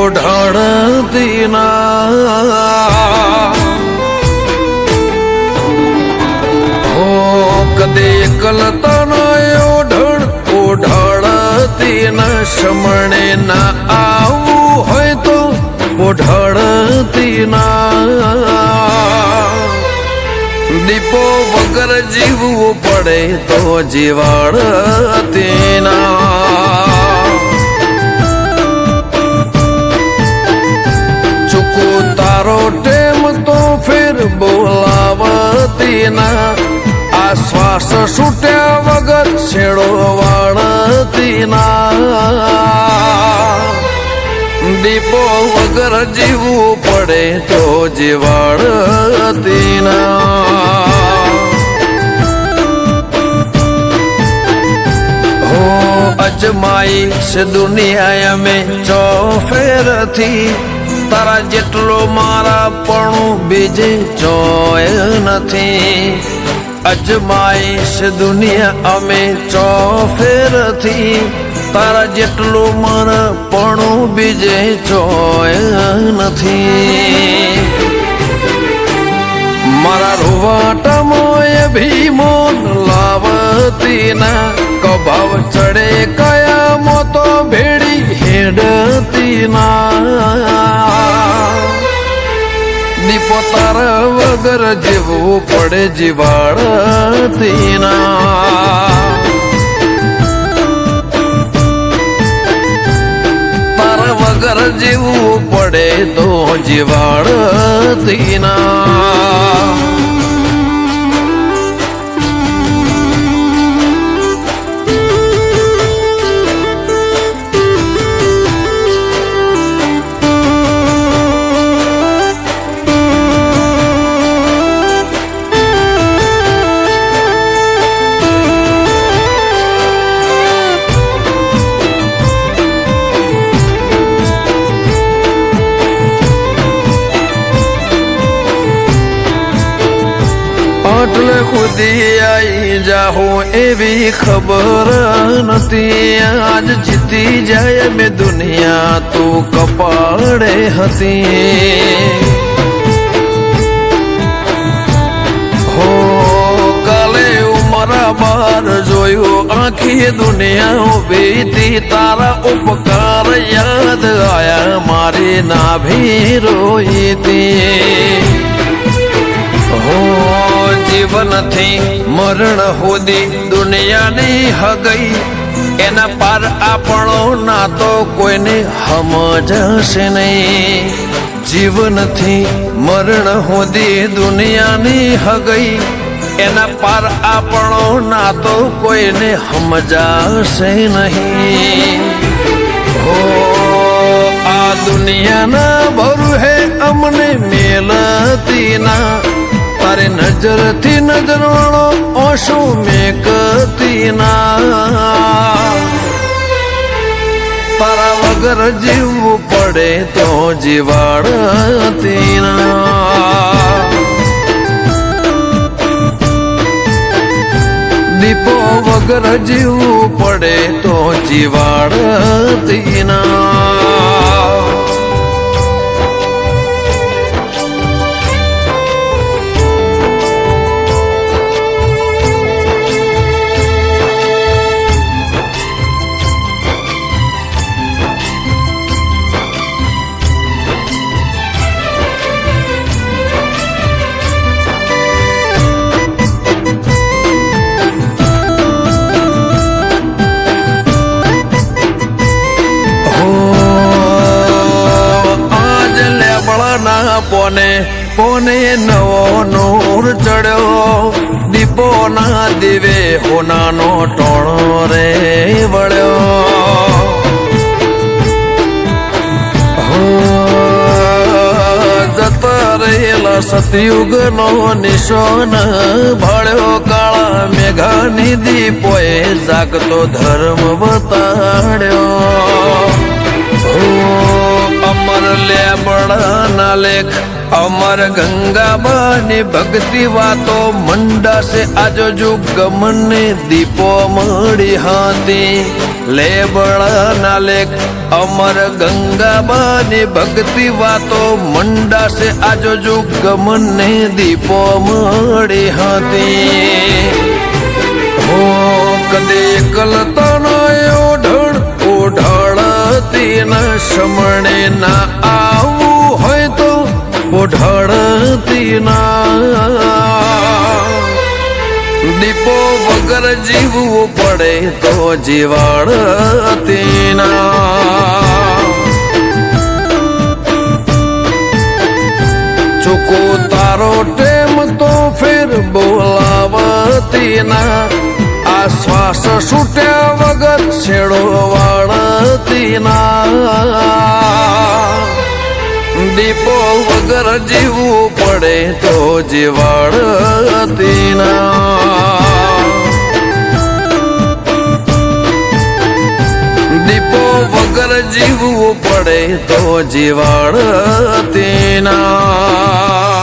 ઓઢણતી ના હો કદે કલતન ઓઢણ ઓઢણતી ના શમણે ના આવું હોય તો ઓઢણતી ના દીપો વગર જીવવું પડે તો જીવાડતી ના ચૂકુ તારો ટેમ તો ફેર બોલાવતી ના આ શ્વાસ છૂટ્યા વગર છેડો વાળતી ના દીપો વગર જીવવું પડે તો જીવાડતી ના હો અજમાઈ છે દુનિયા મેં ચોફેરથી તારા જેટલો મારા પણ બીજે ચોય નથી અજમાઈ છે દુનિયા અમે ચોફેરથી તારા જેટલું મન પણ બીજે ચોય નથી મારા રૂવાટામાં ભીમોન લાવતી ના કભાવ ચડે કયા તો ભેડી હેડતી ના દીપો તારા વગર જીવવું પડે જીવાડતી ના વગર જીવવું પડે તો જીવાડતી ના એટલે ખુદી આઈ જાહું એવી ખબર નથી આજ જીતી જાય મેં દુનિયા તું કપાળે હતી હો કાલે ઉમરા બાર જોયું આખી દુનિયા ઉભી તારા ઉપકાર યાદ આયા મારી નાભી રોઈ હતી હો જીવનથી મરણ સુધી દુનિયાની હગઈ એના પાર આપણો ના તો કોઈને સમજશે નહીં જીવનથી મરણ સુધી દુનિયાની હગઈ એના પાર આપણો ના તો કોઈને સમજાશે નહીં હો આ દુનિયાના ભરું હે અમને મેલતી ના તારે નજરથી નજર વાળો ઓશો મેકતી ના તારા વગર જીવવું પડે તો જીવાડતી ના દીપો વગર જીવવું પડે તો જીવાડતી ના પોને પોને નવો નૂર ચડ્યો દીપો ના દીવે હોનાનો ટોણો રે વળ્યો હો જતા રહેલા સતયુગ નો નિશાન ભાળ્યો કાળા મેઘાની દીપોએ જાગતો ધર્મ બતાડ્યો હો અમર લેબડા લેખ અમર ગંગાબાની ભક્તિ વાતો મંડાશે આજો જુગ મને દીપો મળી હાથી લેબડા લેખ અમર ગંગાબાની ભક્તિ વાતો મંડાશે આજો જુગ મને દીપો મળી હાથી હો કદે કલતનો ઓઢળતી ના શમણે ના આવું હોય તો ઓઢળતી ના દીપો વગર જીવવું પડે તો જીવાડતી ના ચૂકો તારો ટેમ તો ફેર બોલાવતી ના આ શ્વાસ છૂટ્યા વગર છેડો વાળતી ના દીપો વગર જીવવું પડે તો જીવાડતી ના દીપો વગર જીવવું પડે તો જીવાડતી ના